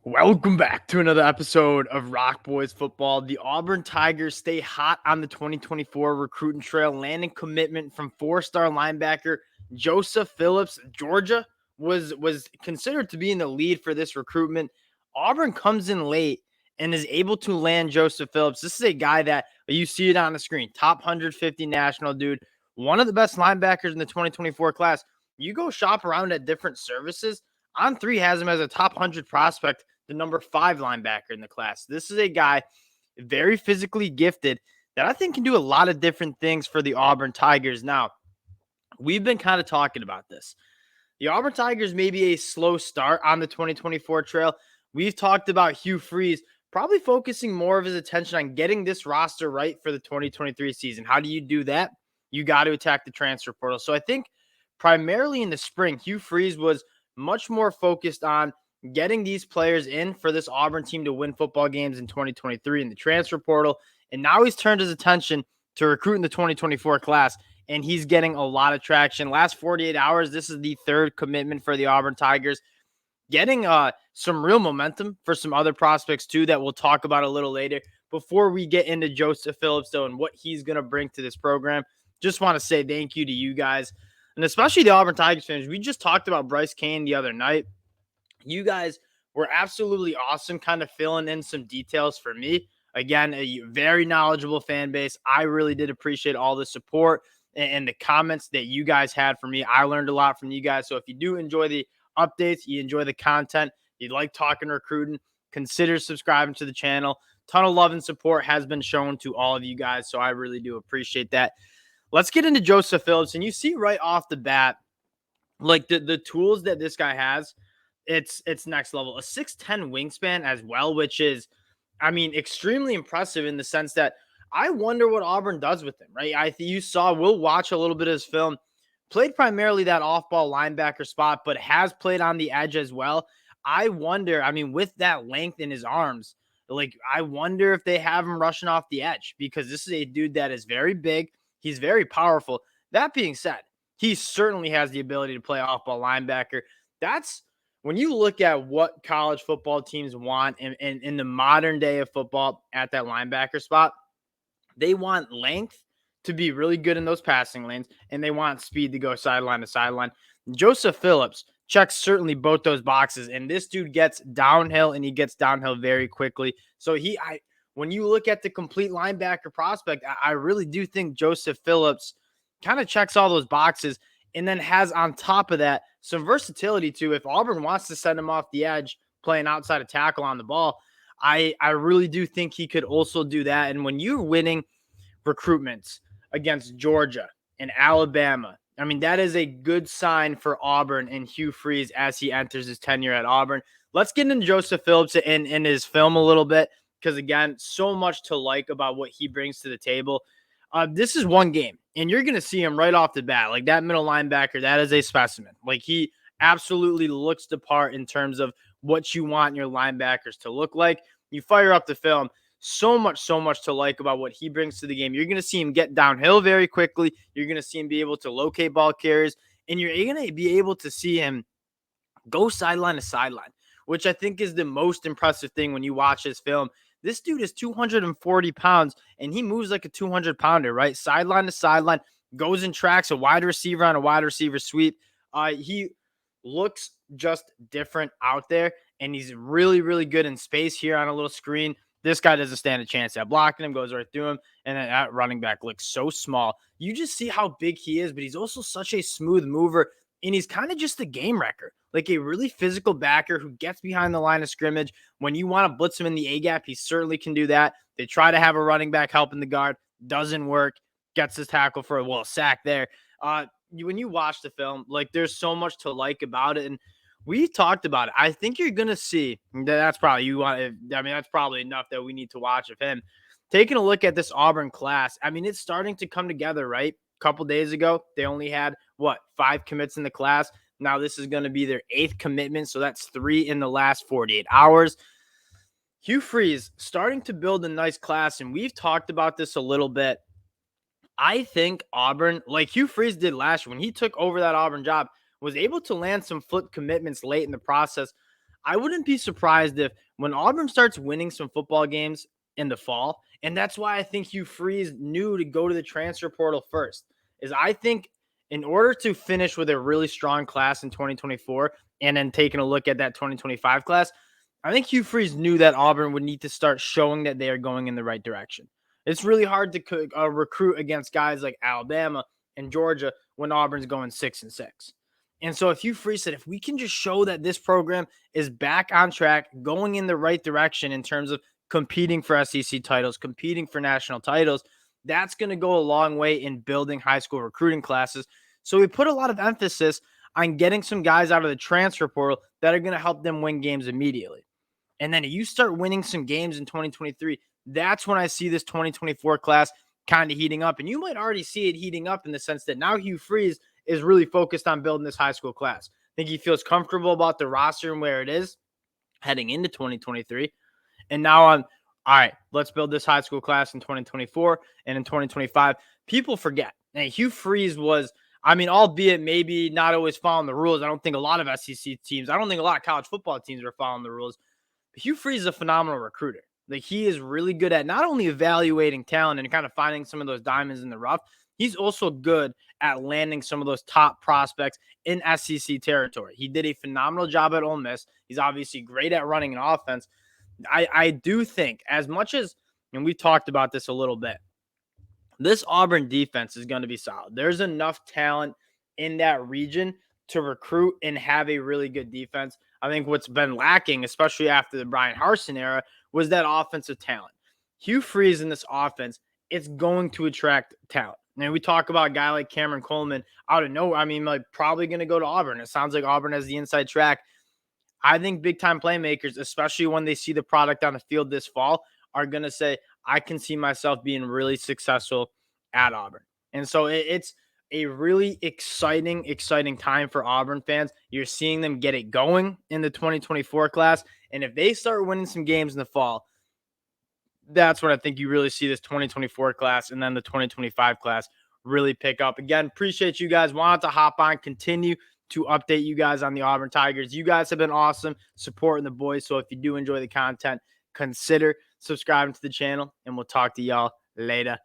Welcome back to another episode of Rock Boys Football. The Auburn Tigers stay hot on the 2024 recruiting trail, landing commitment from four-star linebacker Joseph Phillips. Georgia was considered to be in the lead for this recruitment. Auburn comes in late and is able to land Joseph Phillips. This is a guy that you see it on the screen, top 150 national dude, one of the best linebackers in the 2024 class. You go shop around at different services. On3 has him as a top 100 prospect, the number 5 linebacker in the class. This is a guy very physically gifted that I think can do a lot of different things for the Auburn Tigers. Now, we've been kind of talking about this. The Auburn Tigers may be a slow start on the 2024 trail. We've talked about Hugh Freeze probably focusing more of his attention on getting this roster right for the 2023 season. How do you do that? You got to attack the transfer portal. So I think primarily in the spring, Hugh Freeze was much more focused on getting these players in for this Auburn team to win football games in 2023 in the transfer portal. And now he's turned his attention to recruiting the 2024 class, and he's getting a lot of traction. Last 48 hours, this is the third commitment for the Auburn Tigers, getting some real momentum for some other prospects too that we'll talk about a little later. Before we get into Joseph Phillips, though, and what he's going to bring to this program, just want to say thank you to you guys, and especially the Auburn Tigers fans. We just talked about Bryce Kane the other night. You guys were absolutely awesome, kind of filling in some details for me. Again, a very knowledgeable fan base. I really did appreciate all the support and the comments that you guys had for me. I learned a lot from you guys. So if you do enjoy the updates, you enjoy the content, you like talking recruiting, consider subscribing to the channel. Ton of love and support has been shown to all of you guys. So I really do appreciate that. Let's get into Joseph Phillips. And you see right off the bat, like the tools that this guy has, it's next level. A 6'10" wingspan as well, which is, I mean, extremely impressive in the sense that I wonder what Auburn does with him, right? You saw, we'll watch a little bit of his film, played primarily that off-ball linebacker spot, but has played on the edge as well. I wonder, I mean, with that length in his arms, like, I wonder if they have him rushing off the edge, because this is a dude that is very big. He's very powerful. That being said, he certainly has the ability to play off-ball linebacker. That's when you look at what college football teams want in the modern day of football at that linebacker spot. They want length to be really good in those passing lanes, and they want speed to go sideline to sideline. Joseph Phillips checks certainly both those boxes, and this dude gets downhill, and he gets downhill very quickly. So when you look at the complete linebacker prospect, I really do think Joseph Phillips kind of checks all those boxes, and then has on top of that some versatility too. If Auburn wants to send him off the edge, playing outside of tackle on the ball, I really do think he could also do that. And when you're winning recruitments against Georgia and Alabama, I mean, that is a good sign for Auburn and Hugh Freeze as he enters his tenure at Auburn. Let's get into Joseph Phillips and his film a little bit, because, again, so much to like about what he brings to the table. This is one game, and you're going to see him right off the bat. Like, that middle linebacker, that is a specimen. Like, he absolutely looks the part in terms of what you want your linebackers to look like. You fire up the film, so much to like about what he brings to the game. You're going to see him get downhill very quickly. You're going to see him be able to locate ball carriers, and you're going to be able to see him go sideline to sideline, which I think is the most impressive thing when you watch his film. This dude is 240 pounds, and he moves like a 200-pounder, right? Sideline to sideline, goes and tracks a wide receiver on a wide receiver sweep. He looks just different out there, and he's really, really good in space here on a little screen. This guy doesn't stand a chance at blocking him, goes right through him, and then that running back looks so small. You just see how big he is, but he's also such a smooth mover, and he's kind of just a game wrecker, like a really physical backer who gets behind the line of scrimmage. When you want to blitz him in the A-gap, he certainly can do that. They try to have a running back helping the guard. Doesn't work. Gets his tackle for a sack there. When you watch the film, like, there's so much to like about it, and we talked about it. I think you're going to see that's probably that's probably enough that we need to watch of him. Taking a look at this Auburn class, I mean, it's starting to come together, right? A couple days ago, they only had 5 commits in the class. Now this is going to be their 8th commitment, so that's 3 in the last 48 hours. Hugh Freeze starting to build a nice class, and we've talked about this a little bit. I think Auburn, like Hugh Freeze did last year when he took over that Auburn job, was able to land some flip commitments late in the process. I wouldn't be surprised if when Auburn starts winning some football games in the fall, and that's why I think Hugh Freeze knew to go to the transfer portal first, is I think in order to finish with a really strong class in 2024 and then taking a look at that 2025 class, I think Hugh Freeze knew that Auburn would need to start showing that they are going in the right direction. It's really hard to recruit against guys like Alabama and Georgia when Auburn's going 6-6. And so if Hugh Freeze said, if we can just show that this program is back on track, going in the right direction in terms of competing for SEC titles, competing for national titles, that's going to go a long way in building high school recruiting classes. So we put a lot of emphasis on getting some guys out of the transfer portal that are going to help them win games immediately. And then you start winning some games in 2023. That's when I see this 2024 class kind of heating up. And you might already see it heating up in the sense that now Hugh Freeze is really focused on building this high school class. I think he feels comfortable about the roster and where it is heading into 2023. And now all right, let's build this high school class in 2024 and in 2025. People forget. And Hugh Freeze was, albeit maybe not always following the rules. I don't think a lot of SEC teams, I don't think a lot of college football teams are following the rules. But Hugh Freeze is a phenomenal recruiter. Like, he is really good at not only evaluating talent and kind of finding some of those diamonds in the rough, he's also good at landing some of those top prospects in SEC territory. He did a phenomenal job at Ole Miss. He's obviously great at running an offense. I do think, as much as, and we talked about this a little bit, this Auburn defense is going to be solid. There's enough talent in that region to recruit and have a really good defense. I think what's been lacking, especially after the Brian Harsin era, was that offensive talent. Hugh Freeze in this offense, it's going to attract talent. And we talk about a guy like Cameron Coleman out of nowhere. Probably going to go to Auburn. It sounds like Auburn has the inside track. I think big-time playmakers, especially when they see the product on the field this fall, are going to say, I can see myself being really successful at Auburn. And so it's a really exciting time for Auburn fans. You're seeing them get it going in the 2024 class. And if they start winning some games in the fall, that's when I think you really see this 2024 class and then the 2025 class really pick up. Again, appreciate you guys. Wanted to hop on, continue to update you guys on the Auburn Tigers. You guys have been awesome supporting the boys. So if you do enjoy the content, consider subscribing to the channel, and we'll talk to y'all later.